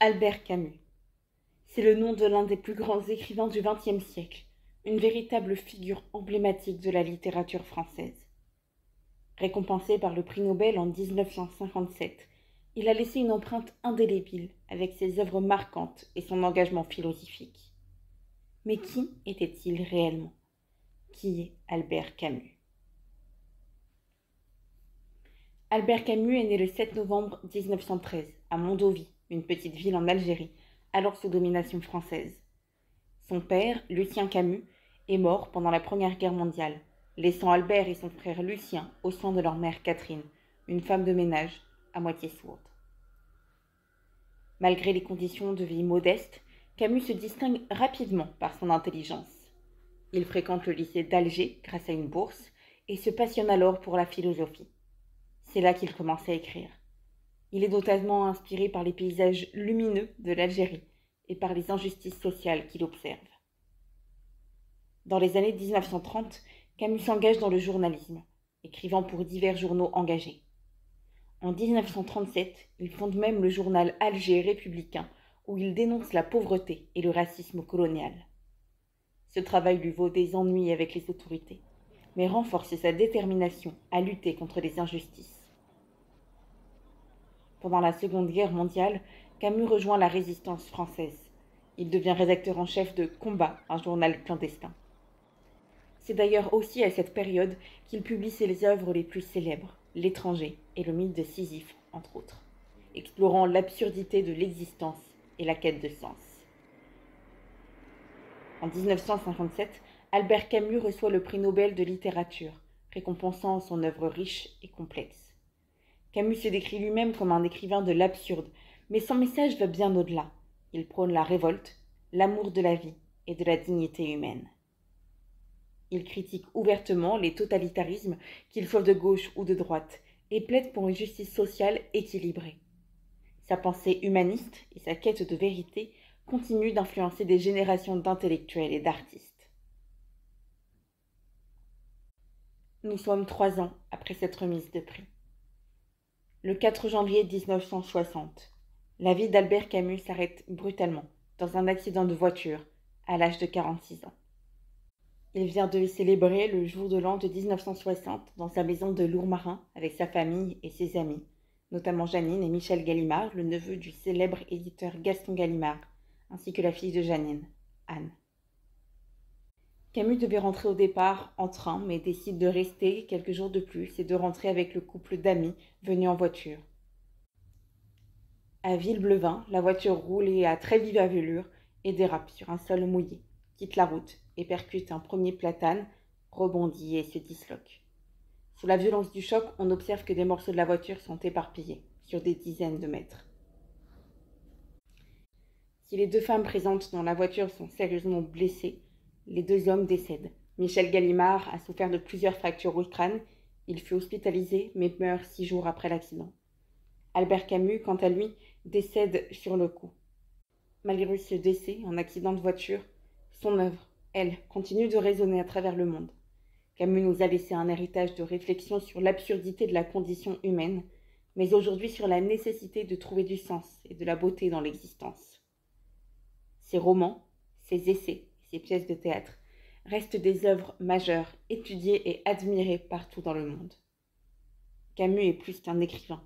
Albert Camus. C'est le nom de l'un des plus grands écrivains du XXe siècle, une véritable figure emblématique de la littérature française. Récompensé par le prix Nobel en 1957, il a laissé une empreinte indélébile avec ses œuvres marquantes et son engagement philosophique. Mais qui était-il réellement? Qui est Albert Camus? Albert Camus est né le 7 novembre 1913 à Mondovi, une petite ville en Algérie, alors sous domination française. Son père, Lucien Camus, est mort pendant la Première Guerre mondiale, laissant Albert et son frère Lucien au sein de leur mère Catherine, une femme de ménage à moitié sourde. Malgré les conditions de vie modestes, Camus se distingue rapidement par son intelligence. Il fréquente le lycée d'Alger grâce à une bourse et se passionne alors pour la philosophie. C'est là qu'il commence à écrire. Il est notamment inspiré par les paysages lumineux de l'Algérie et par les injustices sociales qu'il observe. Dans les années 1930, Camus s'engage dans le journalisme, écrivant pour divers journaux engagés. En 1937, il fonde même le journal Alger républicain, où il dénonce la pauvreté et le racisme colonial. Ce travail lui vaut des ennuis avec les autorités, mais renforce sa détermination à lutter contre les injustices. Pendant la Seconde Guerre mondiale, Camus rejoint la résistance française. Il devient rédacteur en chef de Combat, un journal clandestin. C'est d'ailleurs aussi à cette période qu'il publie ses œuvres les plus célèbres, L'étranger et le mythe de Sisyphe, entre autres, explorant l'absurdité de l'existence et la quête de sens. En 1957, Albert Camus reçoit le prix Nobel de littérature, récompensant son œuvre riche et complexe. Camus se décrit lui-même comme un écrivain de l'absurde, mais son message va bien au-delà. Il prône la révolte, l'amour de la vie et de la dignité humaine. Il critique ouvertement les totalitarismes, qu'ils soient de gauche ou de droite, et plaide pour une justice sociale équilibrée. Sa pensée humaniste et sa quête de vérité continuent d'influencer des générations d'intellectuels et d'artistes. Nous sommes 3 ans après cette remise de prix. Le 4 janvier 1960, la vie d'Albert Camus s'arrête brutalement dans un accident de voiture à l'âge de 46 ans. Il vient de célébrer le jour de l'an de 1960 dans sa maison de Lourmarin avec sa famille et ses amis, notamment Janine et Michel Gallimard, le neveu du célèbre éditeur Gaston Gallimard, ainsi que la fille de Janine, Anne. Camus devait rentrer au départ en train, mais décide de rester quelques jours de plus et de rentrer avec le couple d'amis venus en voiture. À Villeblevin, la voiture roule à très vive allure et dérape sur un sol mouillé, quitte la route et percute un premier platane, rebondit et se disloque. Sous la violence du choc, on observe que des morceaux de la voiture sont éparpillés sur des dizaines de mètres. Si les 2 femmes présentes dans la voiture sont sérieusement blessées, les 2 hommes décèdent. Michel Gallimard a souffert de plusieurs fractures au crâne. Il fut hospitalisé, mais meurt 6 jours après l'accident. Albert Camus, quant à lui, décède sur le coup. Malgré ce décès en accident de voiture, son œuvre, elle, continue de résonner à travers le monde. Camus nous a laissé un héritage de réflexion sur l'absurdité de la condition humaine, mais aujourd'hui sur la nécessité de trouver du sens et de la beauté dans l'existence. Ses romans, ses essais, ses pièces de théâtre restent des œuvres majeures, étudiées et admirées partout dans le monde. Camus est plus qu'un écrivain.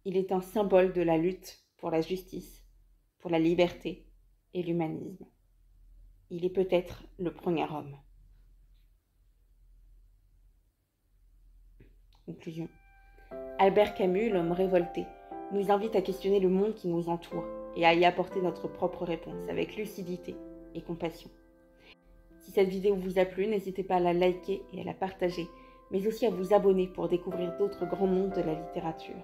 Il est un symbole de la lutte pour la justice, pour la liberté et l'humanisme. Il est peut-être le premier homme. Conclusion. Albert Camus, l'homme révolté, nous invite à questionner le monde qui nous entoure et à y apporter notre propre réponse avec lucidité et compassion. Si cette vidéo vous a plu, n'hésitez pas à la liker et à la partager, mais aussi à vous abonner pour découvrir d'autres grands noms de la littérature.